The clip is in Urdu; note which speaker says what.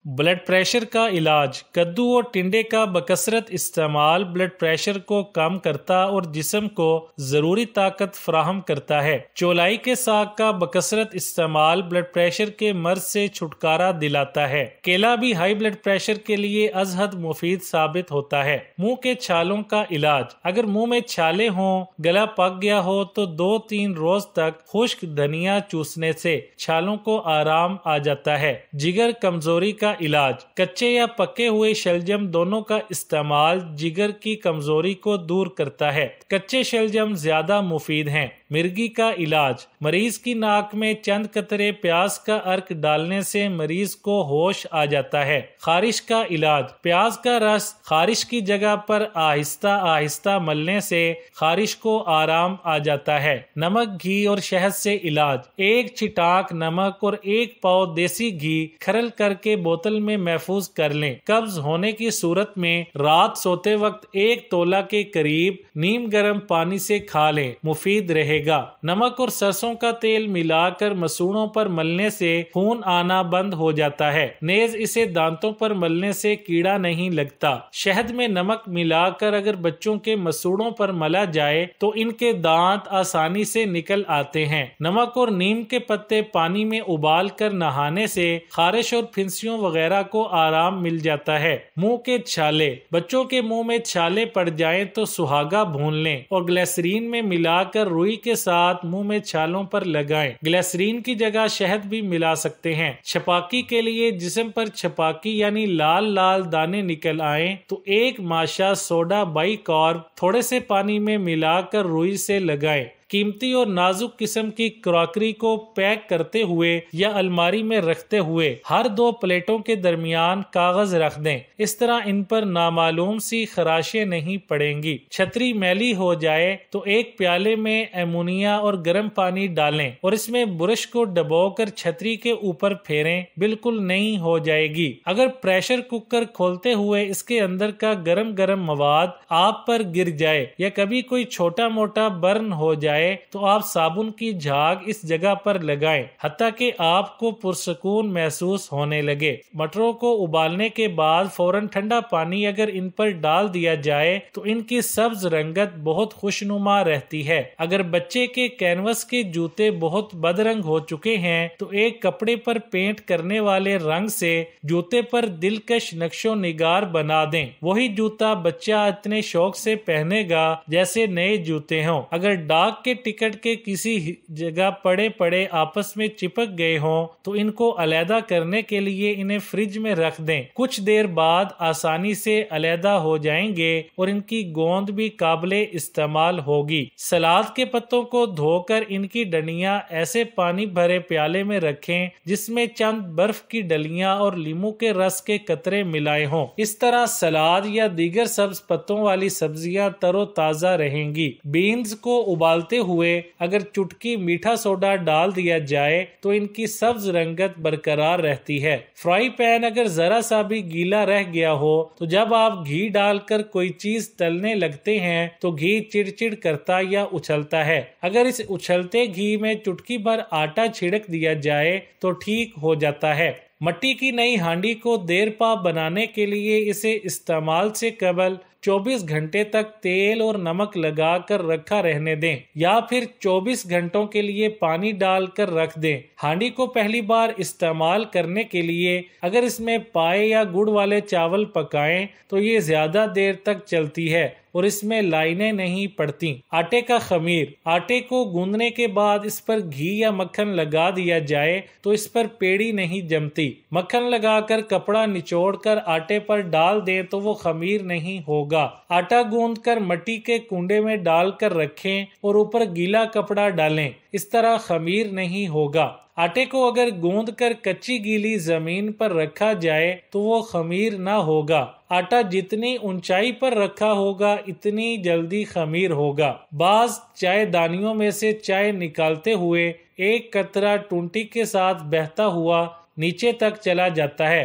Speaker 1: بلڈ پریشر کا علاج۔ کدو اور ٹنڈے کا بکثرت استعمال بلڈ پریشر کو کم کرتا اور جسم کو ضروری طاقت فراہم کرتا ہے۔ چولائی کے ساگ کا بکثرت استعمال بلڈ پریشر کے مرض سے چھٹکارا دلاتا ہے۔ کیلا بھی ہائی بلڈ پریشر کے لیے از حد مفید ثابت ہوتا ہے۔ منہ کے چھالوں کا علاج۔ اگر منہ میں چھالے ہوں، گلا پک گیا ہو تو 2-3 روز تک خشک دھنیا چوسنے سے چھالوں کو آرام آ جاتا ہے۔ جگر کمزوری کا علاج۔ کچے یا پکے ہوئے شلجم دونوں کا استعمال جگر کی کمزوری کو دور کرتا ہے۔ کچے شلجم زیادہ مفید ہیں۔ مرگی کا علاج۔ مریض کی ناک میں چند قطرے پیاز کا عرق ڈالنے سے مریض کو ہوش آ جاتا ہے۔ خارش کا علاج۔ پیاز کا رس خارش کی جگہ پر آہستہ آہستہ ملنے سے خارش کو آرام آ جاتا ہے۔ نمک، گھی اور شہد سے علاج۔ 1 چھٹانک نمک اور 1 پاؤ دیسی گھی کھرل کر کے بوتل میں محفوظ کر لیں۔ قبض ہونے کی صورت میں رات سوتے وقت 1 تولہ کے قریب نیم گرم پانی سے کھا لیں، مفید رہے گا۔ نمک اور سرسوں کا تیل ملا کر مسوڑوں پر ملنے سے خون آنا بند ہو جاتا ہے، نیز اسے دانتوں پر ملنے سے کیڑا نہیں لگتا۔ شہد میں نمک ملا کر اگر بچوں کے مسوڑوں پر ملا جائے تو ان کے دانت آسانی سے نکل آتے ہیں۔ نمک اور نیم کے پتے پانی میں ابال کر نہانے سے خارش اور پھنسیوں وغیرہ کو آرام مل جاتا ہے۔ منہ کے چھالے۔ بچوں کے منہ میں چھالے پڑ جائیں تو سہاگا بھون لیں اور گلیسرین میں ملا کر روئی کے ساتھ منہ میں چھالوں پر لگائیں۔ گلیسرین کی جگہ شہد بھی ملا سکتے ہیں۔ چھپاکی کے لیے جسم پر چھپاکی یعنی لال لال دانے نکل آئیں تو 1 ماشا سوڈا بائی کارب تھوڑے سے پانی میں ملا کر روئی سے لگائیں۔ قیمتی اور نازک قسم کی کراکری کو پیک کرتے ہوئے یا الماری میں رکھتے ہوئے ہر 2 پلیٹوں کے درمیان کاغذ رکھ دیں، اس طرح ان پر نامعلوم سی خراشیں نہیں پڑیں گی۔ چھتری میلی ہو جائے تو 1 پیالے میں امونیا اور گرم پانی ڈالیں اور اس میں برش کو ڈبو کر چھتری کے اوپر پھیریں، بالکل نئی ہو جائے گی۔ اگر پریشر کوکر کھولتے ہوئے اس کے اندر کا گرم مواد آپ پر گر جائے یا کبھی کوئی چھوٹا موٹا برن ہو جائے تو آپ صابن کی جھاگ اس جگہ پر لگائیں حتیٰ کہ آپ کو پرسکون محسوس ہونے لگے۔ مٹروں کو ابالنے کے بعد فوراً ٹھنڈا پانی اگر ان پر ڈال دیا جائے تو ان کی سبز رنگت بہت خوشنما رہتی ہے۔ اگر بچے کے کینوس کے جوتے بہت بدرنگ ہو چکے ہیں تو ایک کپڑے پر پینٹ کرنے والے رنگ سے جوتے پر دلکش نقش و نگار بنا دیں۔ وہی جوتا بچہ اتنے شوق سے پہنے گا جیسے نئے جوتے ہوں۔ اگر ڈاک کے ٹکٹ کے کسی جگہ پڑے آپس میں چپک گئے ہوں تو ان کو علیحدہ کرنے کے لیے انہیں فریج میں رکھ دیں، کچھ دیر بعد آسانی سے علیحدہ ہو جائیں گے اور ان کی گوند بھی قابل استعمال ہوگی۔ سلاد کے پتوں کو دھو کر ان کی ڈنڈیاں ایسے پانی بھرے پیالے میں رکھیں جس میں چند برف کی ڈلیاں اور لیموں کے رس کے قطرے ملائے ہوں۔ اس طرح سلاد یا دیگر سبز پتوں والی سبزیاں تر و تازہ رہیں گی۔ بینز کو ابالتے ہوئے اگر چٹکی میٹھا سوڈا ڈال دیا جائے تو ان کی سبز رنگت برقرار رہتی ہے۔ فرائی پین اگر ذرا سا بھی گیلا رہ گیا ہو تو جب آپ گھی ڈال کر کوئی چیز تلنے لگتے ہیں تو گھی چڑ کرتا یا اچھلتا ہے۔ اگر اس اچھلتے گھی میں چٹکی بھر آٹا چھڑک دیا جائے تو ٹھیک ہو جاتا ہے۔ مٹی کی نئی ہانڈی کو دیر پا بنانے کے لیے اسے استعمال سے قبل 24 گھنٹے تک تیل اور نمک لگا کر رکھا رہنے دیں یا پھر 24 گھنٹوں کے لیے پانی ڈال کر رکھ دیں۔ ہانڈی کو پہلی بار استعمال کرنے کے لیے اگر اس میں پائے یا گڑ والے چاول پکائیں تو یہ زیادہ دیر تک چلتی ہے اور اس میں لائنیں نہیں پڑتی۔ آٹے کا خمیر۔ آٹے کو گوندنے کے بعد اس پر گھی یا مکھن لگا دیا جائے تو اس پر پیڑی نہیں جمتی۔ مکھن لگا کر کپڑا نچوڑ کر آٹے پر ڈال دیں تو وہ خمیر نہیں ہوگا۔ آٹا گوندھ کر مٹی کے کنڈے میں ڈال کر رکھیں اور اوپر گیلا کپڑا ڈالیں، اس طرح خمیر نہیں ہوگا۔ آٹے کو اگر گوندھ کر کچی گیلی زمین پر رکھا جائے تو وہ خمیر نہ ہوگا۔ آٹا جتنی اونچائی پر رکھا ہوگا اتنی جلدی خمیر ہوگا۔ بعض چائے دانیوں میں سے چائے نکالتے ہوئے 1 قطرہ ٹونٹی کے ساتھ بہتا ہوا نیچے تک چلا جاتا ہے